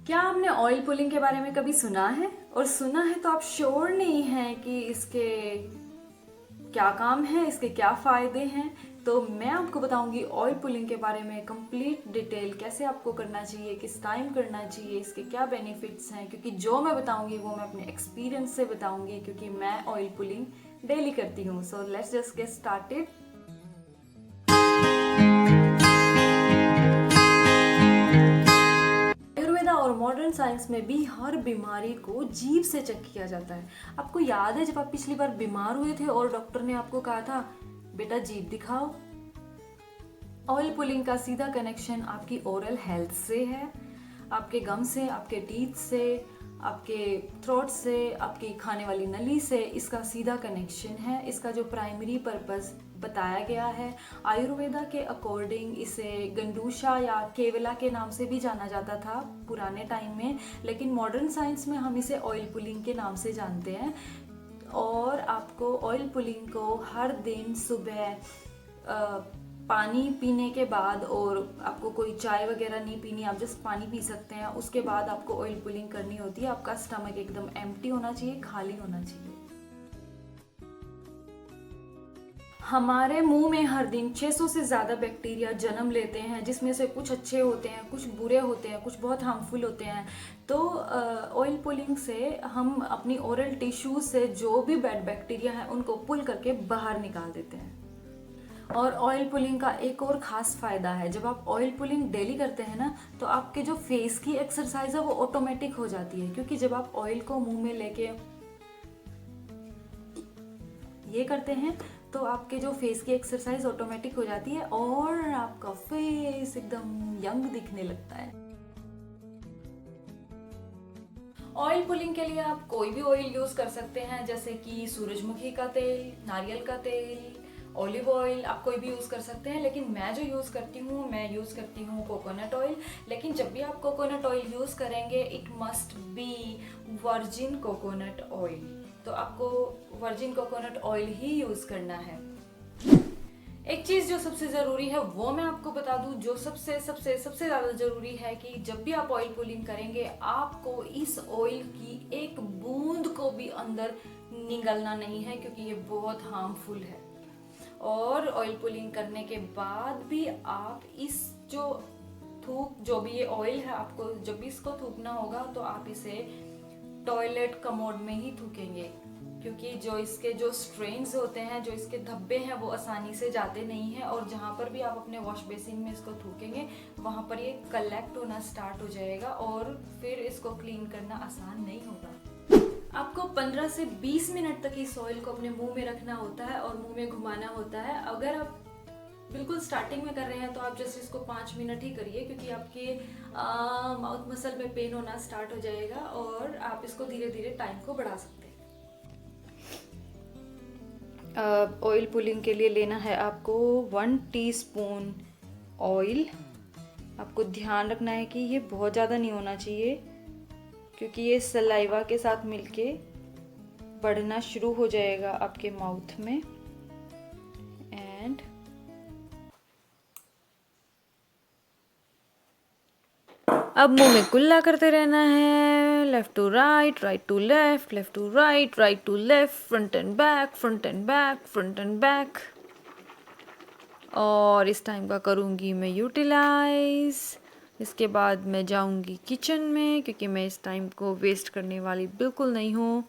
क्या आपने oil pulling के बारे में कभी सुना है? और सुना है तो आप श्योर नहीं हैं कि इसके क्या काम है, इसके क्या फ़ायदे हैं। तो मैं आपको बताऊंगी ऑयल पुलिंग के बारे में कंप्लीट डिटेल, कैसे आपको करना चाहिए, किस टाइम करना चाहिए, इसके क्या बेनिफिट्स हैं। क्योंकि जो मैं बताऊंगी वो मैं अपने एक्सपीरियंस से बताऊंगी, क्योंकि मैं ऑयल पुलिंग डेली करती हूँ। So let's just get started. Ayurveda और मॉडर्न साइंस में भी हर बीमारी को जीभ से चेक किया जाता है। आपको याद है जब आप पिछली बार बीमार हुए थे और डॉक्टर ने आपको कहा था बेटा जीभ दिखाओ? ऑयल पुलिंग का सीधा कनेक्शन आपकी ओरल हेल्थ से है, आपके गम से, आपके टीथ से, आपके थ्रोट से, आपकी खाने वाली नली से। इसका सीधा कनेक्शन है। इसका जो प्राइमरी पर्पस बताया गया है, आयुर्वेदा के अकॉर्डिंग इसे गंडूशा या केवला के नाम से भी जाना जाता था पुराने टाइम में, लेकिन मॉडर्न साइंस में हम इसे ऑयल पुलिंग के नाम से जानते हैं। और आपको ऑयल पुलिंग को हर दिन सुबह पानी पीने के बाद, और आपको कोई चाय वगैरह नहीं पीनी, आप जस्ट पानी पी सकते हैं, उसके बाद आपको ऑयल पुलिंग करनी होती है। आपका स्टमक एकदम एम्प्टी होना चाहिए, खाली होना चाहिए। हमारे मुंह में हर दिन 600 से ज़्यादा बैक्टीरिया जन्म लेते हैं, जिसमें से कुछ अच्छे होते हैं, कुछ बुरे होते हैं, कुछ बहुत हार्मफुल होते हैं। तो ऑयल पुलिंग से हम अपनी ओरल टिश्यू से जो भी बैड बैक्टीरिया है उनको पुल करके बाहर निकाल देते हैं। और ऑयल पुलिंग का एक और ख़ास फ़ायदा है, जब आप ऑयल पुलिंग डेली करते हैं ना, तो आपके जो फेस की एक्सरसाइज है वो ऑटोमेटिक हो जाती है। क्योंकि जब आप ऑयल को मुंह में लेके ये करते हैं तो आपके जो फेस की एक्सरसाइज ऑटोमेटिक हो जाती है और आपका फेस एकदम यंग दिखने लगता है। ऑयल पुलिंग के लिए आप कोई भी ऑयल यूज कर सकते हैं, जैसे कि सूरजमुखी का तेल, नारियल का तेल, ऑलिव ऑयल, आप कोई भी यूज कर सकते हैं। लेकिन मैं जो यूज करती हूँ, मैं यूज करती हूँ कोकोनट ऑयल। लेकिन जब भी आप कोकोनट ऑयल यूज करेंगे, it must be virgin coconut oil. तो आपको वर्जिन कोकोनट ऑयल ही यूज करना है। एक चीज जो सबसे जरूरी है वो मैं आपको बता दूं, जो सबसे सबसे सबसे ज्यादा जरूरी है कि जब भी आप ऑयल पुलिंग करेंगे, आपको इस ऑयल की एक बूंद को भी अंदर निगलना नहीं है, क्योंकि ये बहुत हार्मफुल है। और ऑयल पुलिंग करने के बाद भी आप इस जो जो भी ये ऑयल है, आपको जब भी इसको थूकना होगा तो आप इसे टॉयलेट कमोड में ही थूकेंगे, क्योंकि जो इसके जो स्ट्रेन्स होते हैं, जो इसके धब्बे हैं, वो आसानी से जाते नहीं हैं। और जहाँ पर भी आप अपने वॉश बेसिन में इसको थूकेंगे, वहाँ पर ये कलेक्ट होना स्टार्ट हो जाएगा और फिर इसको क्लीन करना आसान नहीं होगा। आपको 15 से 20 मिनट तक इस ऑयल को अपने मुंह में रखना होता है और मुंह में घुमाना होता है। अगर आप बिल्कुल स्टार्टिंग में कर रहे हैं तो आप जस्ट इसको 5 मिनट ही करिए, क्योंकि आपके माउथ मसल में पेन होना स्टार्ट हो जाएगा और आप इसको धीरे धीरे टाइम को बढ़ा सकते हैं। ऑयल पुलिंग के लिए लेना है आपको 1 टीस्पून ऑयल। आपको ध्यान रखना है कि ये बहुत ज़्यादा नहीं होना चाहिए, क्योंकि ये सलाइवा के साथ मिलके बढ़ना शुरू हो जाएगा आपके माउथ में। एंड अब मुंह में कुल्ला करते रहना है, left to right, right to left, left to right, right to left, front and back, front and back, front and back. और इस टाइम का करूँगी मैं यूटिलाइज। इसके बाद मैं जाऊँगी किचन में, क्योंकि मैं इस टाइम को वेस्ट करने वाली बिल्कुल नहीं हूँ।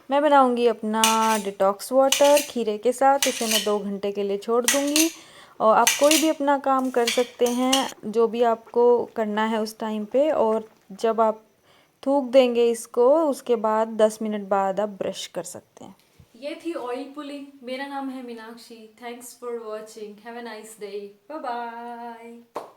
मैं बनाऊँगी अपना डिटॉक्स वाटर खीरे के साथ। इसे मैं 2 घंटे के लिए छोड़ दूँगी। और आप कोई भी अपना काम कर सकते हैं जो भी आपको करना है उस टाइम पे। और जब आप थूक देंगे इसको, उसके बाद 10 मिनट बाद आप ब्रश कर सकते हैं। ये थी ऑयल पुलिंग। मेरा नाम है Meenakshi. Thanks for watching. Have a nice day. Bye bye.